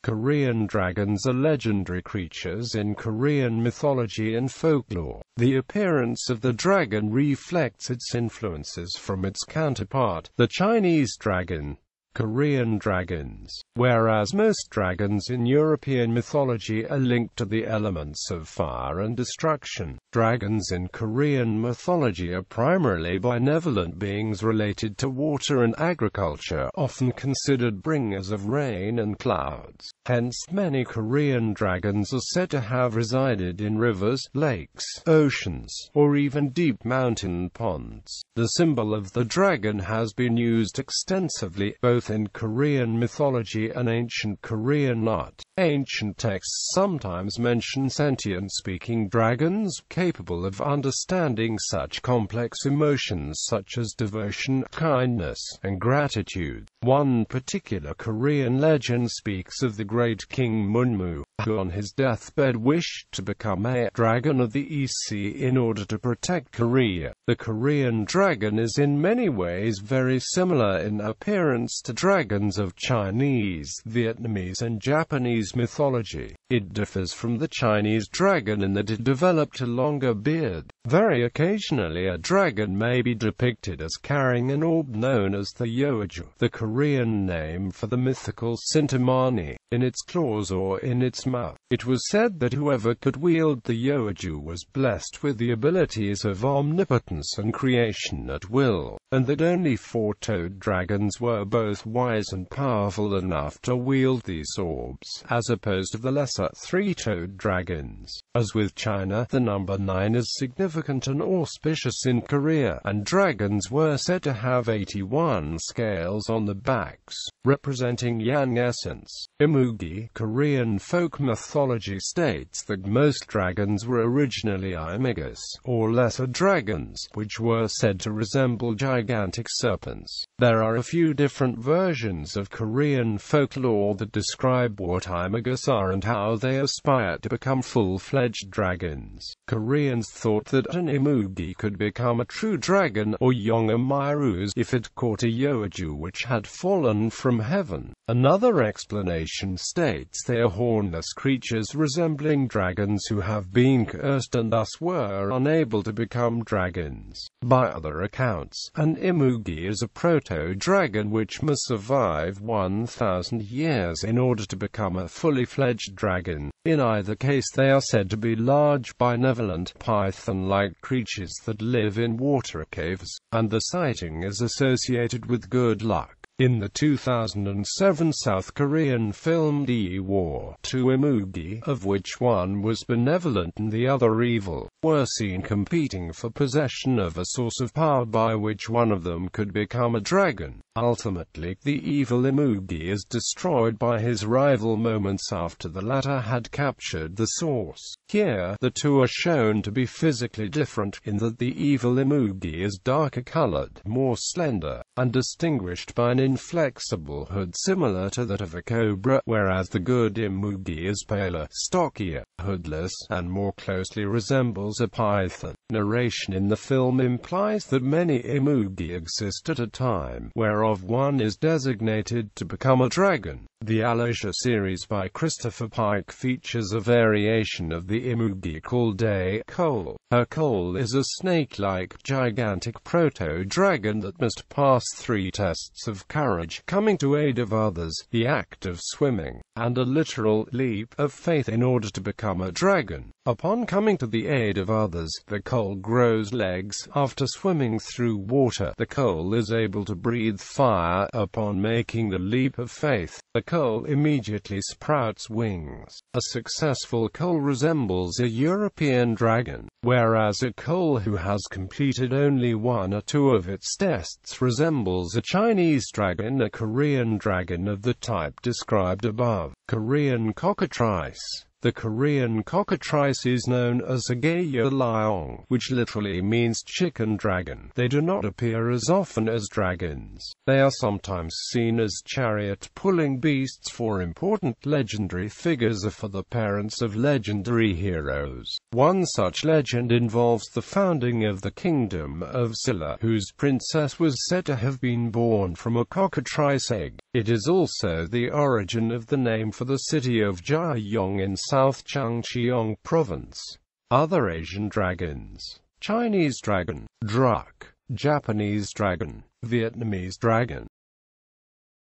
Korean dragons are legendary creatures in Korean mythology and folklore. The appearance of the dragon reflects its influences from its counterpart, the Chinese dragon. Korean dragons, whereas most dragons in European mythology are linked to the elements of fire and destruction, dragons in Korean mythology are primarily benevolent beings related to water and agriculture, often considered bringers of rain and clouds. Hence, many Korean dragons are said to have resided in rivers, lakes, oceans, or even deep mountain ponds. The symbol of the dragon has been used extensively, both in Korean mythology and ancient Korean art. Ancient texts sometimes mention sentient speaking dragons, capable of understanding such complex emotions such as devotion, kindness, and gratitude. One particular Korean legend speaks of the great King Munmu, who on his deathbed wished to become a dragon of the East Sea in order to protect Korea. The Korean dragon is in many ways very similar in appearance to dragons of Chinese, Vietnamese, and Japanese mythology. It differs from the Chinese dragon in that it developed a longer beard. Very occasionally a dragon may be depicted as carrying an orb known as the Yeoju, the Korean name for the mythical Sintamani, in its claws or in its mouth. It was said that whoever could wield the Yeoju was blessed with the abilities of omnipotence and creation at will, and that only four-toed dragons were both wise and powerful enough to wield these orbs, as opposed to the lesser three-toed dragons. As with China, the number 9 is significant and auspicious in Korea, and dragons were said to have 81 scales on the backs, representing yang essence. Imugi, Korean folk mythology states that most dragons were originally imagus, or lesser dragons, which were said to resemble gigantic serpents. There are a few different versions of Korean folklore that describe what imagus are and how they aspire to become full-fledged dragons. Koreans thought that an imugi could become a true dragon, or yongamiru, if it caught a yeoju which had fallen from heaven. Another explanation states they are hornless creatures resembling dragons who have been cursed and thus were unable to become dragons. By other accounts, an imugi is a proto-dragon which must survive 1,000 years in order to become a fully fledged dragon. In either case they are said to be large, benevolent, python-like creatures that live in water caves, and the sighting is associated with good luck. In the 2007 South Korean film The War, two imugi, of which one was benevolent and the other evil, were seen competing for possession of a source of power by which one of them could become a dragon. Ultimately, the evil imugi is destroyed by his rival moments after the latter had captured the source. Here, the two are shown to be physically different, in that the evil imugi is darker colored, more slender, and distinguished by an inflexible hood similar to that of a cobra, whereas the good imugi is paler, stockier, hoodless, and more closely resembles a python. Narration in the film implies that many imugi exist at a time, whereof one is designated to become a dragon. The Alicia series by Christopher Pike features a variation of the imugi called a coal. A coal is a snake-like, gigantic proto-dragon that must pass 3 tests of courage, coming to aid of others, the act of swimming, and a literal leap of faith in order to become a dragon. Upon coming to the aid of others, the coal grows legs. After swimming through water, the coal is able to breathe fire. Upon making the leap of faith, the coal immediately sprouts wings. A successful coal resembles a European dragon, whereas a coal who has completed only 1 or 2 of its tests resembles a Chinese dragon, a Korean dragon of the type described above. Korean cockatrice. The Korean cockatrice is known as a Gaya Liong, which literally means chicken dragon. They do not appear as often as dragons. They are sometimes seen as chariot-pulling beasts for important legendary figures or for the parents of legendary heroes. One such legend involves the founding of the kingdom of Silla, whose princess was said to have been born from a cockatrice egg. It is also the origin of the name for the city of Jiayong in South Changcheong Province. Other Asian dragons: Chinese dragon, Druk; Japanese dragon, Vietnamese dragon.